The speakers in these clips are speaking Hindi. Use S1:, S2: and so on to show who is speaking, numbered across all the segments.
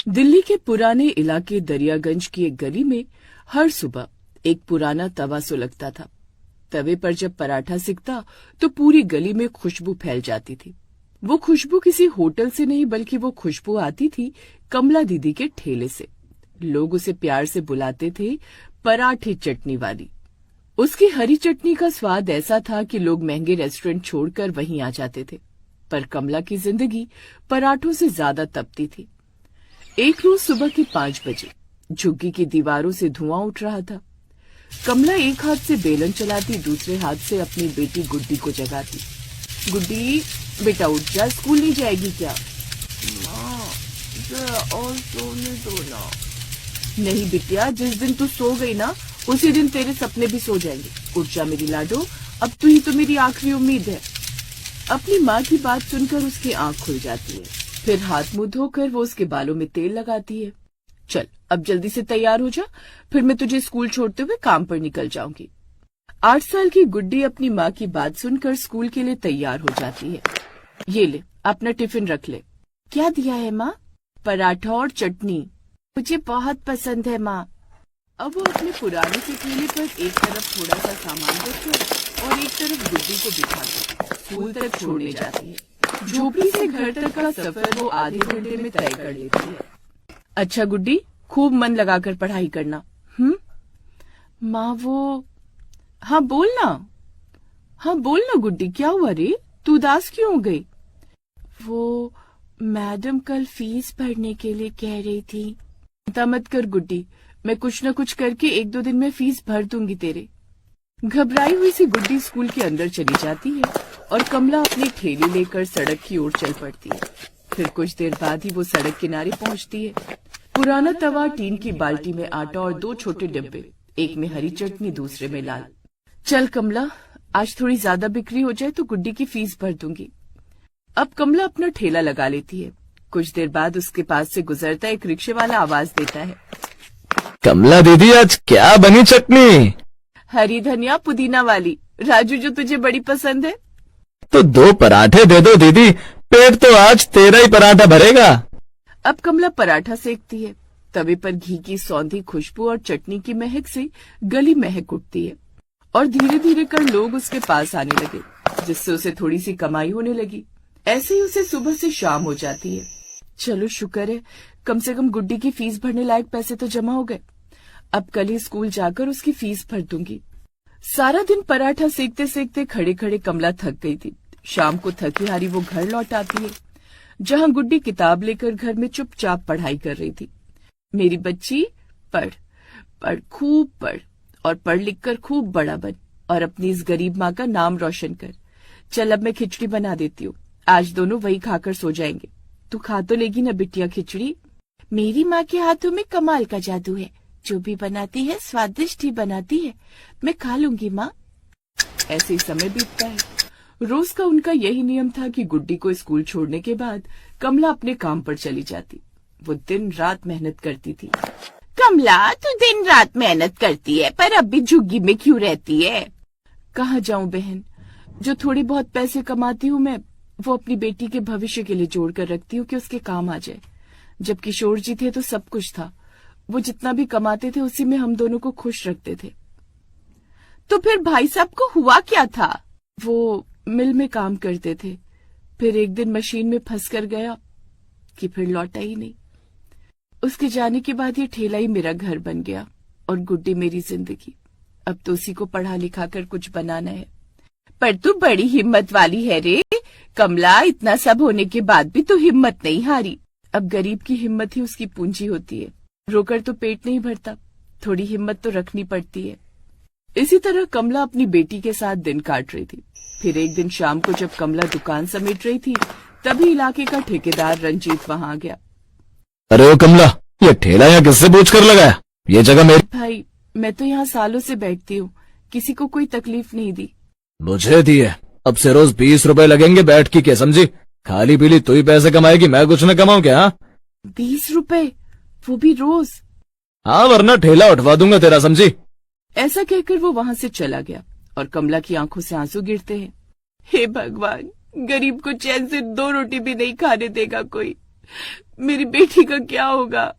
S1: दिल्ली के पुराने इलाके दरियागंज की एक गली में हर सुबह एक पुराना तवा सुलगता था। तवे पर जब पराठा सिकता तो पूरी गली में खुशबू फैल जाती थी। वो खुशबू किसी होटल से नहीं बल्कि वो खुशबू आती थी कमला दीदी के ठेले से। लोग उसे प्यार से बुलाते थे पराठे चटनी वाली। उसकी हरी चटनी का स्वाद ऐसा था कि लोग महंगे रेस्टोरेंट छोड़कर वहीं आ जाते थे। पर कमला की जिंदगी पराठों से ज्यादा तपती थी। एक रोज सुबह के 5 बजे झुग्गी की दीवारों से धुआं उठ रहा था। कमला एक हाथ से बेलन चलाती, दूसरे हाथ से अपनी बेटी गुड्डी को जगाती। गुड्डी बेटा उठ जा, स्कूल नहीं जाएगी क्या?
S2: माँ जरा और सोने दो ना।
S1: नहीं बिटिया, जिस दिन तू सो गई ना उसी दिन तेरे सपने भी सो जाएंगे। उठ जा मेरी लाडो, अब तू ही तो मेरी आखिरी उम्मीद है। अपनी माँ की बात सुनकर उसकी आंख खुल जाती है। फिर हाथ मुंह धोकर वो उसके बालों में तेल लगाती है। चल अब जल्दी से तैयार हो जा, फिर मैं तुझे स्कूल छोड़ते हुए काम पर निकल जाऊंगी। 8 साल की गुड्डी अपनी माँ की बात सुनकर स्कूल के लिए तैयार हो जाती है। ये ले अपना टिफिन रख ले।
S2: क्या दिया है माँ?
S1: पराठा और चटनी।
S2: मुझे बहुत पसंद है माँ।
S1: अब वो अपने पुराने से ठेले पर एक तरफ थोड़ा सा सामान रखकर और एक तरफ गुड्डी को बिठाकर स्कूल तक छोड़ने जाती है। झोपड़ी से घर तक का सफर वो आधे घंटे में तय कर लेती है। अच्छा गुड्डी, खूब मन लगाकर पढ़ाई करना।
S2: माँ वो
S1: हाँ बोलना गुड्डी, क्या हुआ रे? तू उदास क्यों हो गई?
S2: वो मैडम कल फीस भरने के लिए कह रही थी।
S1: चिंता मत कर गुड्डी, मैं कुछ न कुछ करके 1-2 दिन में फीस भर दूंगी तेरे। घबराई हुई सी गुड्डी स्कूल के अंदर चली जाती है और कमला अपनी थैली लेकर सड़क की ओर चल पड़ती है। फिर कुछ देर बाद ही वो सड़क किनारे पहुंचती है। पुराना तवा, टीन की बाल्टी में आटा और 2 छोटे डिब्बे, एक में हरी चटनी दूसरे में लाल। चल कमला, आज थोड़ी ज्यादा बिक्री हो जाए तो गुड्डी की फीस भर दूंगी। अब कमला अपना ठेला लगा लेती है। कुछ देर बाद उसके पास से गुजरता एक रिक्शे वाला आवाज देता है,
S3: कमला दीदी आज क्या बनी चटनी?
S1: हरी धनिया पुदीना वाली, राजू जो तुझे बड़ी पसंद है।
S3: तो 2 पराठे दे दो दीदी, पेट तो आज तेरा ही पराठा भरेगा।
S1: अब कमला पराठा सेकती है। तवे पर घी की सौंधी खुशबू और चटनी की महक से गली महक उठती है और धीरे धीरे कर लोग उसके पास आने लगे, जिससे उसे थोड़ी सी कमाई होने लगी। ऐसे ही उसे सुबह से शाम हो जाती है। चलो शुक्र है, कम से कम गुड्डी की फीस भरने लायक पैसे तो जमा हो गए। अब कल ही स्कूल जाकर उसकी फीस भर दूंगी। सारा दिन पराठा सेकते सेकते खड़े खड़े कमला थक गई थी। शाम को थकी हारी वो घर लौट आती है, जहाँ गुड्डी किताब लेकर घर में चुपचाप पढ़ाई कर रही थी। मेरी बच्ची, पढ़ खूब पढ़ और पढ़ लिख कर खूब बड़ा बन और अपनी इस गरीब माँ का नाम रोशन कर। चल अब मैं खिचड़ी बना देती हूँ, आज दोनों वही खाकर सो जाएंगे। तू खा तो लेगी ना बिटिया खिचड़ी?
S2: मेरी माँ के हाथों में कमाल का जादू है, जो भी बनाती है स्वादिष्ट ही बनाती है। मैं खा लूंगी माँ।
S1: ऐसे ही समय बीतता है। रोज का उनका यही नियम था कि गुड्डी को स्कूल छोड़ने के बाद कमला अपने काम पर चली जाती। वो दिन रात मेहनत करती थी।
S2: कमला, तू दिन रात मेहनत करती है पर अब भी झुग्गी में क्यों रहती है?
S1: कहाँ जाऊं बहन, जो थोड़ी बहुत पैसे कमाती हूँ मैं, वो अपनी बेटी के भविष्य के लिए जोड़ कर रखती हूँ कि उसके काम आ जाए। जब किशोर जी थे तो सब कुछ था, वो जितना भी कमाते थे उसी में हम दोनों को खुश रखते थे।
S2: तो फिर भाई साहब को हुआ क्या था?
S1: वो मिल में काम करते थे, फिर एक दिन मशीन में फंस कर गया कि फिर लौटा ही नहीं। उसके जाने के बाद ये ठेला ही मेरा घर बन गया और गुड्डी मेरी जिंदगी। अब तो उसी को पढ़ा लिखा कर कुछ बनाना है।
S2: पर तू बड़ी हिम्मत वाली है रे कमला, इतना सब होने के बाद भी तू हिम्मत नहीं हारी।
S1: अब गरीब की हिम्मत ही उसकी पूंजी होती है, रोकर तो पेट नहीं भरता, थोड़ी हिम्मत तो रखनी पड़ती है। इसी तरह कमला अपनी बेटी के साथ दिन काट रही थी। फिर एक दिन शाम को जब कमला दुकान समेट रही थी, तभी इलाके का ठेकेदार रंजीत वहां आ गया।
S3: अरे ओ कमला, ये ठेला यहाँ किससे पूछ कर लगाया? ये जगह मेरी।
S1: भाई मैं तो यहाँ सालों से बैठती हूँ, किसी को कोई तकलीफ नहीं दी।
S3: मुझे दी है, अब से रोज 20 रुपए लगेंगे बैठ की, क्या समझी? खाली पीली तू ही पैसे कमाएगी, मैं कुछ न कमाऊं क्या?
S1: 20 रुपए, वो भी रोज?
S3: हाँ वरना ठेला उठवा दूंगा तेरा, समझी?
S1: ऐसा कहकर वो वहां से चला गया और कमला की आंखों से आंसू गिरते हैं। हे भगवान, गरीब को चैन से 2 रोटी भी नहीं खाने देगा कोई। मेरी बेटी का क्या होगा।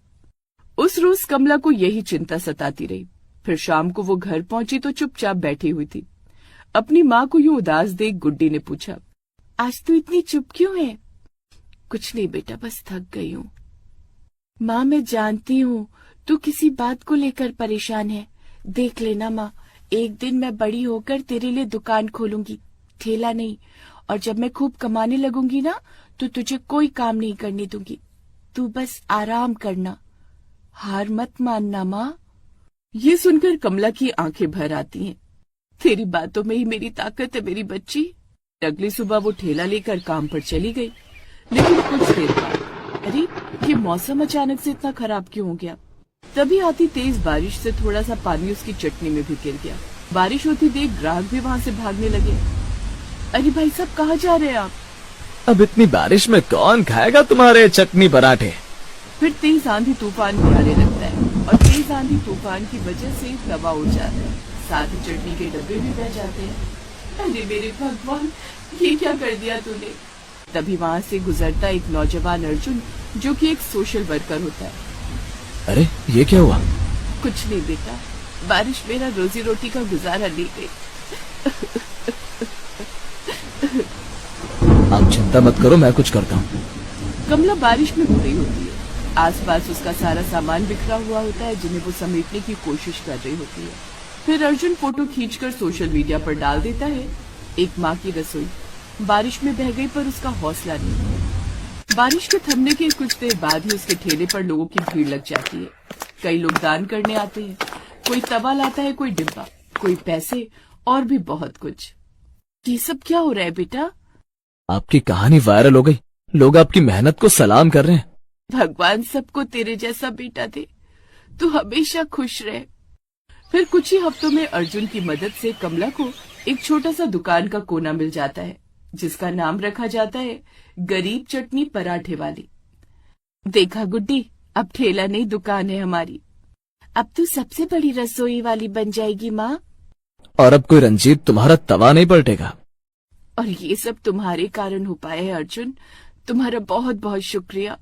S1: उस रोज कमला को यही चिंता सताती रही। फिर शाम को वो घर पहुंची तो चुपचाप बैठी हुई थी। अपनी माँ को यूं उदास देख गुड्डी ने पूछा,
S2: आज तू इतनी चुप क्यों है? कुछ नहीं बेटा, बस थक गई हूँ। माँ मैं जानती हूँ तू किसी बात को लेकर परेशान है। देख लेना माँ, एक दिन मैं बड़ी होकर तेरे लिए दुकान खोलूंगी, ठेला नहीं। और जब मैं खूब कमाने लगूंगी ना तो तुझे कोई काम नहीं करने दूंगी। तू बस आराम करना, हार मत मानना माँ।
S1: ये सुनकर कमला की आंखें भर आती हैं। तेरी बातों में ही मेरी ताकत है मेरी बच्ची। अगली सुबह वो ठेला लेकर काम पर चली गई। लेकिन कुछ देर बाद, अरे ये मौसम अचानक से इतना खराब क्यों हो गया। तभी आती तेज बारिश से थोड़ा सा पानी उसकी चटनी में भी गिर गया। बारिश होती देख ग्राहक भी वहाँ से भागने लगे। अरे भाई साहब, कहाँ जा रहे हैं आप?
S3: अब इतनी बारिश में कौन खाएगा तुम्हारे चटनी पराठे।
S1: फिर तेज आंधी तूफान भी आने लगता है और तेज आंधी तूफान की वजह से तबाह हो जाता है। साथ ही चटनी के डब्बे भी बह जाते हैं। अरे मेरे भगवान, ये क्या कर दिया तूने। तभी वहाँ से गुजरता एक नौजवान अर्जुन, जो कि एक सोशल वर्कर होता है।
S3: अरे ये क्या हुआ?
S1: कुछ नहीं बेटा, बारिश मेरा रोजी रोटी का गुजारा ले गई।
S3: आप चिंता मत करो, मैं कुछ करता हूँ।
S1: कमला बारिश में बुरी होती है। आसपास उसका सारा सामान बिखरा हुआ होता है, जिन्हें वो समेटने की कोशिश कर रही होती है। फिर अर्जुन फोटो खींचकर सोशल मीडिया पर डाल देता है। एक माँ की रसोई बारिश में बह गई, पर उसका हौसला नहीं। बारिश के थमने के कुछ देर बाद ही उसके ठेले पर लोगों की भीड़ लग जाती है। कई लोग दान करने आते हैं। कोई तवा लाता है, कोई डिब्बा, कोई पैसे और भी बहुत कुछ।
S2: ये सब क्या हो रहा है बेटा?
S3: आपकी कहानी वायरल हो गई, लोग आपकी मेहनत को सलाम कर रहे हैं।
S2: भगवान सबको तेरे जैसा बेटा दे, तू हमेशा खुश रहे।
S1: फिर कुछ ही हफ्तों में अर्जुन की मदद से कमला को एक छोटा सा दुकान का कोना मिल जाता है, जिसका नाम रखा जाता है गरीब चटनी पराठे वाली।
S2: देखा गुड्डी, अब ठेला नहीं दुकान है हमारी। अब तू सबसे बड़ी रसोई वाली बन जाएगी माँ।
S3: और अब कोई रंजीत तुम्हारा तवा नहीं पलटेगा।
S2: और ये सब तुम्हारे कारण हो पाया है अर्जुन, तुम्हारा बहुत बहुत शुक्रिया।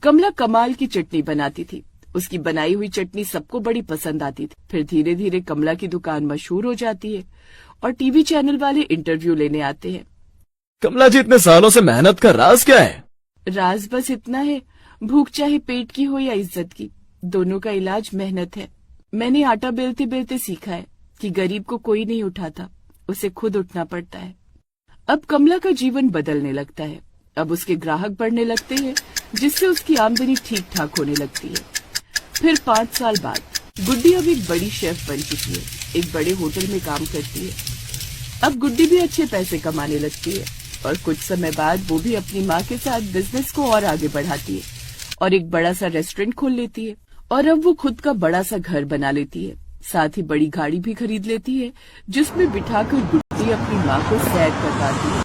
S1: कमला कमाल की चटनी बनाती थी। उसकी बनाई हुई चटनी सबको बड़ी पसंद आती थी। फिर धीरे धीरे कमला की दुकान मशहूर हो जाती है और टीवी चैनल वाले इंटरव्यू लेने आते हैं।
S3: कमला जी, इतने सालों से मेहनत का राज क्या है?
S2: राज बस इतना है, भूख चाहे पेट की हो या इज्जत की, दोनों का इलाज मेहनत है। मैंने आटा बेलते बेलते सीखा है कि गरीब को कोई नहीं उठाता, उसे खुद उठना पड़ता है। अब कमला का जीवन बदलने लगता है। अब उसके ग्राहक बढ़ने लगते हैं, जिससे उसकी आमदनी ठीक ठाक होने लगती है। फिर 5 साल बाद गुड्डी अब एक बड़ी शेफ बन चुकी है, एक बड़े होटल में काम करती है। अब गुड्डी भी अच्छे पैसे कमाने लगती है और कुछ समय बाद वो भी अपनी माँ के साथ बिजनेस को और आगे बढ़ाती है और एक बड़ा सा रेस्टोरेंट खोल लेती है। और अब वो खुद का बड़ा सा घर बना लेती है, साथ ही बड़ी गाड़ी भी खरीद लेती है, जिसमें बिठाकर गुड्डी अपनी माँ को सैर करवाती है।